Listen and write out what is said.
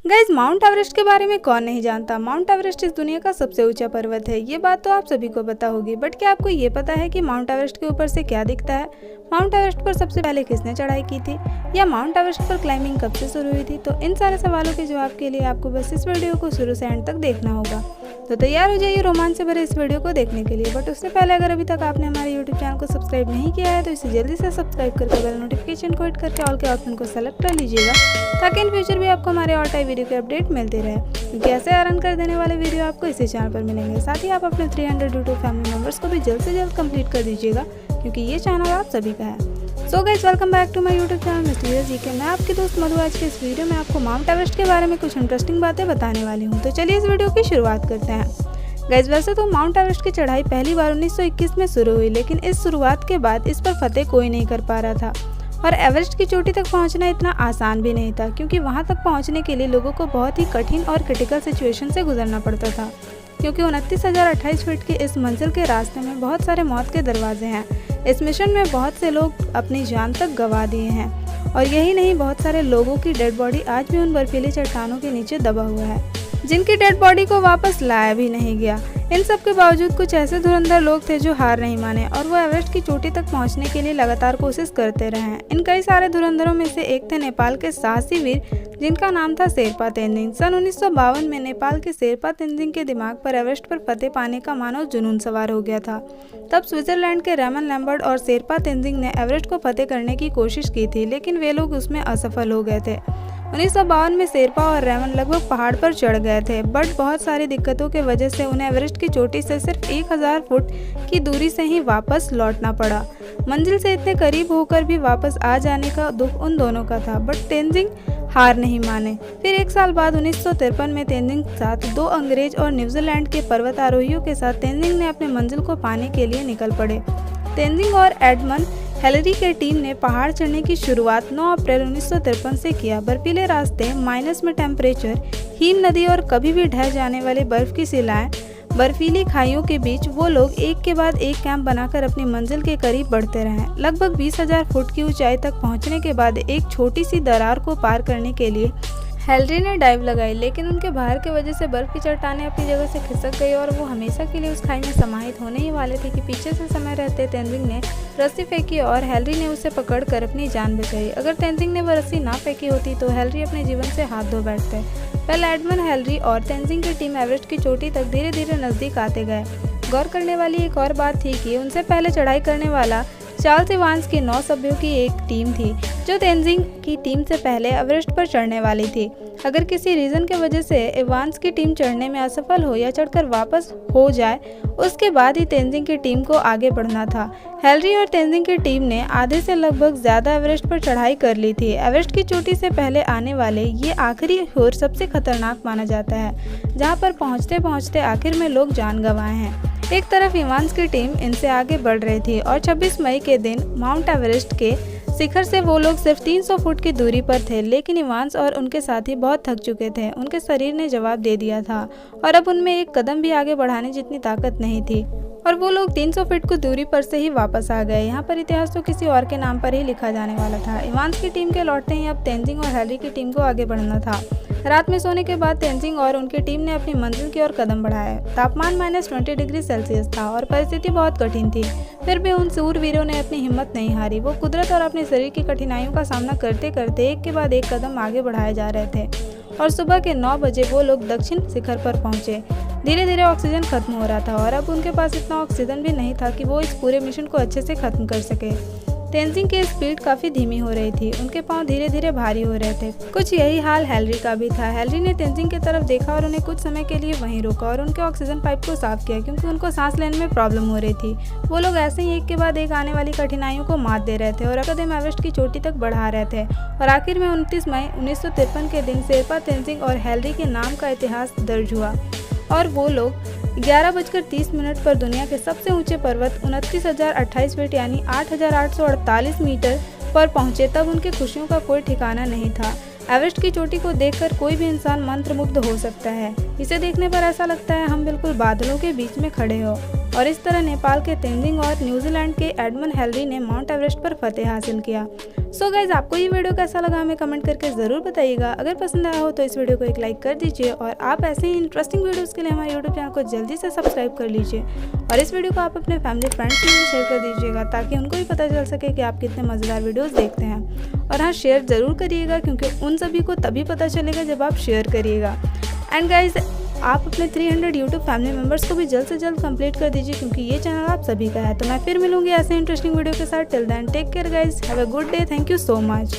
Guys, mount Everest के बारे में कौन नहीं जानता। माउंट एवरेस्ट इस दुनिया का सबसे ऊंचा पर्वत है, ये बात तो आप सभी को पता होगी। बट क्या आपको ये पता है कि माउंट एवरेस्ट के ऊपर से क्या दिखता है? माउंट एवरेस्ट पर सबसे पहले किसने चढ़ाई की थी, या माउंट एवरेस्ट पर क्लाइंबिंग कब से शुरू हुई थी? तो इन सारे सवालों के जवाब के लिए आपको बस इस वीडियो को शुरू से एंड तक देखना होगा। तो तैयार हो जाइए रोमांच से भरे इस वीडियो को देखने के लिए। बट उससे पहले अगर अभी तक आपने हमारे यूट्यूब चैनल को सब्सक्राइब नहीं किया है तो इसे जल्दी से सब्सक्राइब करके बेल नोटिफिकेशन को हिट करके ऑल के ऑप्शन को सेलेक्ट कर लीजिएगा, ताकि इन फ्यूचर भी आपको हमारे ऑल टाइम वीडियो के अपडेट मिलते रहे, क्योंकि ऐसे अर्न कर देने वाले वीडियो आपको इसी चैनल पर मिलेंगे। साथ ही आप अपने 300 यूट्यूब फैमिली मेंबर्स को भी जल्द से जल्द कंप्लीट कर दीजिएगा, क्योंकि ये चैनल आप सभी का है। So guys, welcome back to my YouTube channel mysterious GK. मैं आपकी दोस्त मधु आज के इस वीडियो में आपको माउंट एवरेस्ट के बारे में कुछ इंटरेस्टिंग बातें बताने वाली हूँ। तो चलिए इस वीडियो की शुरुआत करते हैं। गाइस, वैसे तो माउंट एवरेस्ट की चढ़ाई पहली बार 1921 में शुरू हुई, लेकिन इस शुरुआत के बाद इस पर फतेह कोई नहीं कर पा रहा था। और एवरेस्ट की चोटी तक पहुंचना इतना आसान भी नहीं था, क्योंकि वहां तक पहुंचने के लिए लोगों को बहुत ही कठिन और क्रिटिकल सिचुएशन से गुजरना पड़ता था, क्योंकि 29,028 फीट की इस मंजिल के रास्ते में बहुत सारे मौत के दरवाजे हैं। इस मिशन में बहुत से लोग अपनी जान तक गंवा दिए हैं, और यही नहीं, बहुत सारे लोगों की डेड बॉडी आज भी उन बर्फीली चट्टानों के नीचे दबा हुआ है, जिनकी डेड बॉडी को वापस लाया भी नहीं गया। इन सब के बावजूद कुछ ऐसे धुरंधर लोग थे जो हार नहीं माने, और वो एवरेस्ट की चोटी तक पहुंचने के लिए लगातार कोशिश करते रहे हैं। इन कई सारे धुरंधरों में से एक थे नेपाल के साहसी वीर, जिनका नाम था शेरपा तेंजिंग। सन 1952 में नेपाल के शेरपा तेंजिंग के दिमाग पर एवरेस्ट पर फतेह पाने का मानो जुनून सवार हो गया था। तब स्विट्जरलैंड के रेमन लैम्बर्ट और शेरपा तेंजिंग ने एवरेस्ट को फतेह करने की कोशिश की थी, लेकिन वे लोग उसमें असफल हो गए थे। 1952 में शेरपा और रेमन लगभग पहाड़ पर चढ़ गए थे, बट बहुत सारी दिक्कतों के वजह से उन्हें एवरेस्ट की चोटी से सिर्फ 1000 फुट की दूरी से ही वापस लौटना पड़ा। मंजिल से इतने करीब होकर भी वापस आ जाने का दुख उन दोनों का था, बट तेंजिंग हार नहीं माने। फिर एक साल बाद 1953 में तेंजिंग के साथ 2 अंग्रेज और न्यूजीलैंड के पर्वतारोहियों के साथ तेंजिंग ने अपने मंजिल को पाने के लिए निकल पड़े। तेंजिंग और एडमंड हिलरी के टीम ने पहाड़ चढ़ने की शुरुआत 9 अप्रैल 1953 से किया। बर्फीले रास्ते, माइनस में टेम्परेचर, हिम नदी और कभी भी ढह जाने वाली बर्फ की शिलाएं, बर्फीली खाइयों के बीच वो लोग एक के बाद एक कैंप बनाकर अपनी मंजिल के करीब बढ़ते रहे। लगभग 20,000 फुट की ऊंचाई तक पहुंचने के बाद एक छोटी सी दरार को पार करने के लिए हिलरी ने डाइव लगाई, लेकिन उनके भार की वजह से बर्फ की चट्टानें अपनी जगह से खिसक गई और वो हमेशा के लिए उस खाई में समाहित होने ही वाले थे कि पीछे से समय रहते तेंजिंग ने रस्सी फेंकी और हिलरी ने उसे पकड़कर अपनी जान बचाई। अगर तेंजिंग ने वो रस्सी ना फेंकी होती तो हिलरी अपने जीवन से हाथ धो बैठते। पहले एडमंड, हिलरी और तेंजिंग की टीम एवरेस्ट की चोटी तक धीरे धीरे नजदीक आते गए। गौर करने वाली एक और बात थी कि उनसे पहले चढ़ाई करने वाला चार्ल्स इवांस की 9 सभ्यों की एक टीम थी, जो तेंजिंग की टीम से पहले एवरेस्ट पर चढ़ने वाली थी। अगर किसी रीज़न के वजह से इवांस की टीम चढ़ने में असफल हो या चढ़कर वापस हो जाए, उसके बाद ही तेंजिंग की टीम को आगे बढ़ना था। हिलरी और तेंजिंग की टीम ने आधे से लगभग ज़्यादा एवरेस्ट पर चढ़ाई कर ली थी। एवरेस्ट की चोटी से पहले आने वाले ये आखिरी और सबसे खतरनाक माना जाता है, जहाँ पर पहुँचते पहुँचते आखिर में लोग जान गंवाए हैं। एक तरफ इवांस की टीम इनसे आगे बढ़ रही थी, और 26 मई के दिन माउंट एवरेस्ट के शिखर से वो लोग सिर्फ 300 फुट की दूरी पर थे। लेकिन इवांस और उनके साथी बहुत थक चुके थे, उनके शरीर ने जवाब दे दिया था, और अब उनमें एक कदम भी आगे बढ़ाने जितनी ताकत नहीं थी, और वो लोग 300 फीट की दूरी पर से ही वापस आ गए। यहाँ पर इतिहास तो किसी और के नाम पर ही लिखा जाने वाला था। इवांस की टीम के लौटते ही अब तेंजिंग और हिलरी की टीम को आगे बढ़ना था। रात में सोने के बाद तेंजिंग और उनकी टीम ने अपनी मंजिल की ओर कदम बढ़ाए। तापमान -20 डिग्री सेल्सियस था और परिस्थिति बहुत कठिन थी। फिर भी उन सूरवीरों ने अपनी हिम्मत नहीं हारी। वो कुदरत और अपने शरीर की कठिनाइयों का सामना करते करते एक के बाद एक कदम आगे बढ़ाए जा रहे थे, और सुबह के 9 बजे वो लोग दक्षिण शिखर पर पहुंचे। धीरे धीरे ऑक्सीजन खत्म हो रहा था, और अब उनके पास इतना ऑक्सीजन भी नहीं था कि वो इस पूरे मिशन को अच्छे से खत्म कर सके। तेंजिंग की स्पीड काफ़ी धीमी हो रही थी, उनके पांव धीरे धीरे भारी हो रहे थे। कुछ यही हाल हिलरी का भी था। हिलरी ने तेंजिंग की तरफ देखा और उन्हें कुछ समय के लिए वहीं रोका और उनके ऑक्सीजन पाइप को साफ किया, क्योंकि उनको सांस लेने में प्रॉब्लम हो रही थी। वो लोग ऐसे ही एक के बाद एक आने वाली कठिनाइयों को मात दे रहे थे और कदम एवरेस्ट की चोटी तक बढ़ा रहे थे। और आखिर में 29 मई 1953 के दिन शेरपा तेंजिंग और हिलरी के नाम का इतिहास दर्ज हुआ, और वो लोग 11:30 पर दुनिया के सबसे ऊंचे पर्वत 29,028 फीट यानी 8,848 मीटर पर पहुंचे। तब उनकी खुशियों का कोई ठिकाना नहीं था। एवरेस्ट की चोटी को देखकर कोई भी इंसान मंत्रमुग्ध हो सकता है। इसे देखने पर ऐसा लगता है हम बिल्कुल बादलों के बीच में खड़े हो, और इस तरह नेपाल के तेंजिंग और न्यूजीलैंड के एडमंड हेनरी ने माउंट एवरेस्ट पर फतेह हासिल किया। सो गाइज, आपको ये वीडियो कैसा लगा हमें कमेंट करके ज़रूर बताइएगा। अगर पसंद आया हो तो इस वीडियो को एक लाइक कर दीजिए और आप ऐसे ही इंटरेस्टिंग वीडियोज़ के लिए हमारे यूट्यूब चैनल को जल्दी से सब्सक्राइब कर लीजिए और इस वीडियो को आप अपने फैमिली फ्रेंड्स के लिए शेयर कर दीजिएगा ताकि उनको भी पता चल सके कि आप कितने मज़ेदार वीडियोज़ देखते हैं। और हाँ, शेयर ज़रूर करिएगा क्योंकि उन सभी को तभी पता चलेगा जब आप शेयर करिएगा। एंड गाइज, आप अपने 300 यूट्यूब फैमिली मेम्बर्स को भी जल्द से जल्द कंप्लीट कर दीजिए क्योंकि ये चैनल आप सभी का है। तो मैं फिर मिलूंगी ऐसे इंटरेस्टिंग वीडियो के साथ। Till then take care guys, have a good day, thank you so much.